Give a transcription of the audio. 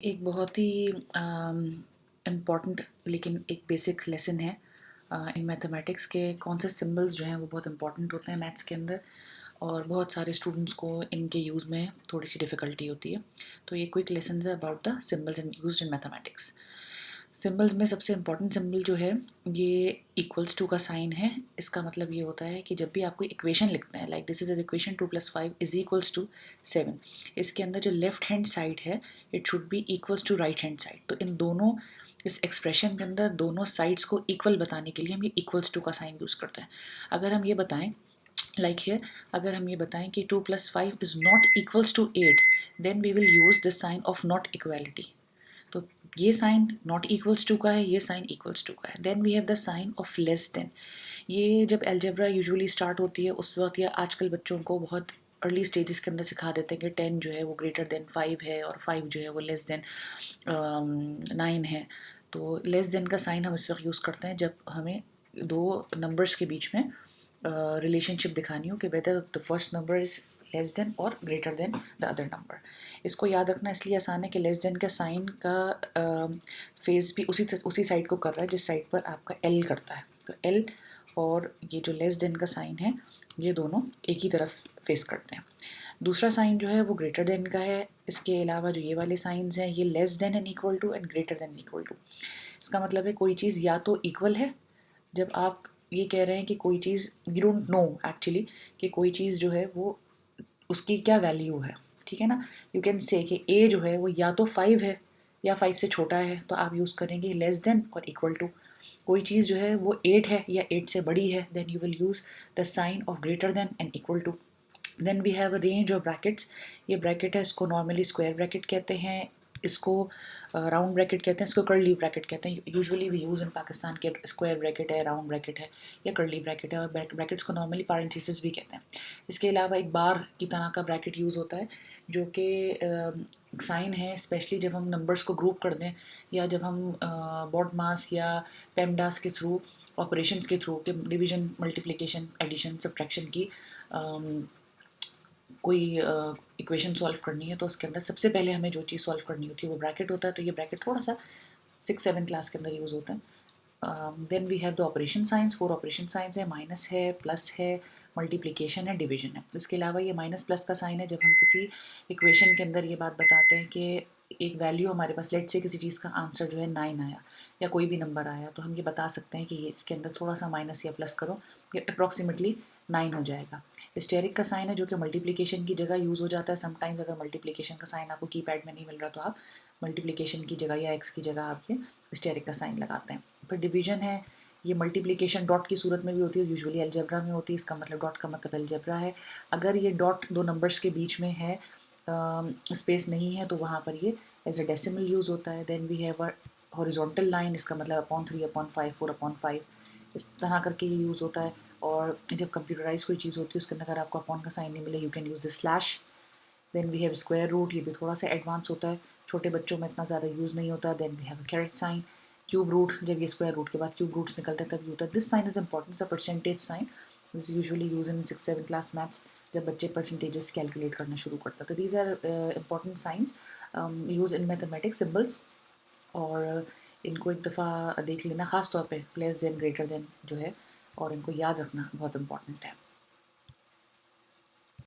एक बहुत ही इम्पॉर्टेंट लेकिन एक बेसिक लेसन है इन मैथमेटिक्स के। कौन से सिंबल्स जो हैं वो बहुत इंपॉर्टेंट होते हैं मैथ्स के अंदर, और बहुत सारे स्टूडेंट्स को इनके यूज़ में थोड़ी सी डिफ़िकल्टी होती है। तो ये क्विक लेसन है about the symbols and use in mathematics. Symbols में सबसे इम्पॉर्टेंट सिंबल जो है ये इक्वल्स टू का साइन है। इसका मतलब ये होता है कि जब भी आपको इक्वेशन लिखते हैं, like this is equation 2+5 is equals to 7, इसके अंदर जो लेफ्ट हैंड साइड है it should be equals to right hand side. तो इन दोनों इस एक्सप्रेशन के अंदर दोनों साइड्स को इक्वल बताने के लिए हम ये इक्वल्स टू का साइन यूज़ करते हैं। अगर हम ये बताएं लाइक हियर, अगर हम ये बताएं कि 2+5 is not equals to 8, then we will use the sign of not equality. तो ये साइन नॉट इक्वल्स टू का है, ये साइन इक्वल्स टू का है। Then we have the sign of less than. ये जब एल्जेब्रा यूजुअली स्टार्ट होती है उस वक्त, या आजकल बच्चों को बहुत अर्ली स्टेजेस के अंदर सिखा देते हैं कि 10 जो है वो ग्रेटर देन 5 है और 5 जो है वो लेस देन 9 है। तो लेस देन का साइन हम इस वक्त यूज़ करते हैं जब हमें दो नंबर्स के बीच में रिलेशनशिप दिखानी हो कि whether the first number is less than और greater than the other number. इसको याद रखना इसलिए आसान है कि लेस देन का साइन का फेस भी उसी साइड को कर रहा है जिस साइड पर आपका एल करता है। तो एल और ये जो लेस देन का साइन है ये दोनों एक ही तरफ फेस करते हैं। दूसरा साइन जो है वो ग्रेटर देन का है। इसके अलावा जो ये वाले साइंस हैं ये less than and equal to and greater than equal to. इसका मतलब है कोई चीज़ या तो इक्वल है, जब आप ये कह रहे हैं कि कोई चीज़ यू डोंट नो एक्चुअली कि कोई चीज़ जो है वो उसकी क्या वैल्यू है, ठीक है ना। यू कैन से कि ए जो है वो या तो 5 है या 5 से छोटा है, तो आप यूज़ करेंगे लेस देन और इक्वल टू। कोई चीज़ जो है वो 8 है या 8 से बड़ी है, then you will use the sign of greater than and equal to. Then we have a range of brackets. ये ब्रैकेट है, इसको नॉर्मली स्क्वायर ब्रैकेट कहते हैं, इसको राउंड ब्रैकेट कहते हैं, इसको कर्ली ब्रैकेट कहते हैं। Usually we use in Pakistan के स्क्वायर ब्रैकेट है, राउंड ब्रैकेट है या कर्ली ब्रैकेट है, और ब्रैकेट्स को नॉर्मली पैरेंथेसिस भी कहते हैं। इसके अलावा एक बार की तरह का ब्रैकेट यूज़ होता है जो कि साइन है स्पेशली जब हम नंबर्स को ग्रुप कर दें, या जब हम बॉड मास या पेमडास के थ्रू, ऑपरेशंस के थ्रू के डिवीजन मल्टीप्लिकेशन एडिशन सब्ट्रैक्शन की कोई इक्वेशन सॉल्व करनी है, तो उसके अंदर सबसे पहले हमें जो चीज़ सॉल्व करनी होती है वो ब्रैकेट होता है। तो ये ब्रैकेट थोड़ा सा 6-7 क्लास के अंदर यूज़ होता है। Then we have the operation signs. 4 operation signs है, माइनस है, प्लस है, मल्टीप्लिकेशन है, डिवीजन है। इसके अलावा ये माइनस प्लस का साइन है जब हम किसी इक्वेशन के अंदर ये बात बताते हैं कि एक वैल्यू हमारे पास, लेट से किसी चीज़ का आंसर जो है 9 आया या कोई भी नंबर आया, तो हम ये बता सकते हैं कि ये इसके अंदर थोड़ा सा माइनस या प्लस करो, ये अप्रॉक्सीमेटली 9 हो जाएगा। स्टेरिक का साइन है जो कि मल्टीप्लिकेशन की जगह यूज़ हो जाता है। समटाइम्स अगर मल्टीप्लिकेशन का साइन आपको कीपैड में नहीं मिल रहा तो आप मल्टीप्लिकेशन की जगह या एक्स की जगह आप ये स्टेरिक का साइन लगाते हैं। फिर डिवीजन है, ये मल्टीप्लिकेशन डॉट की सूरत में भी होती है, यूजुअली अलजेब्रा में होती है। इसका मतलब डॉट का मतलब अलजेब्रा है। अगर ये डॉट दो नंबर्स के बीच में है, स्पेस नहीं है, तो वहाँ पर ये एज अ डेसिमल यूज़ होता है। Then we have a horizontal line, इसका मतलब अपॉन 3/5, 4/5, इस तरह करके ये यूज़ होता है। और जब कंप्यूटराइज कोई चीज़ होती है उसके अंदर अगर आपको अपॉन का साइन नहीं मिले, you can use the slash. Then we have square root, ये भी थोड़ा सा एडवांस होता है, छोटे बच्चों में इतना ज़्यादा यूज़ नहीं होता। Then we have a caret sign. Cube root, जब ये स्क्वायर रूट के बाद क्यूब रूट्स निकलते हैं तब ये होता है। This sign is important, a percentage sign, this usually use in 6-7 class maths, जब बच्चे परसेंटेजेस कैलकुलेट करना शुरू करते हैं। तो these are important signs use in mathematics symbols, और इनको एक दफ़ा देख लेना, ख़ास तौर पे लेस देन ग्रेटर देन जो है, और इनको याद रखना बहुत इंपॉर्टेंट है।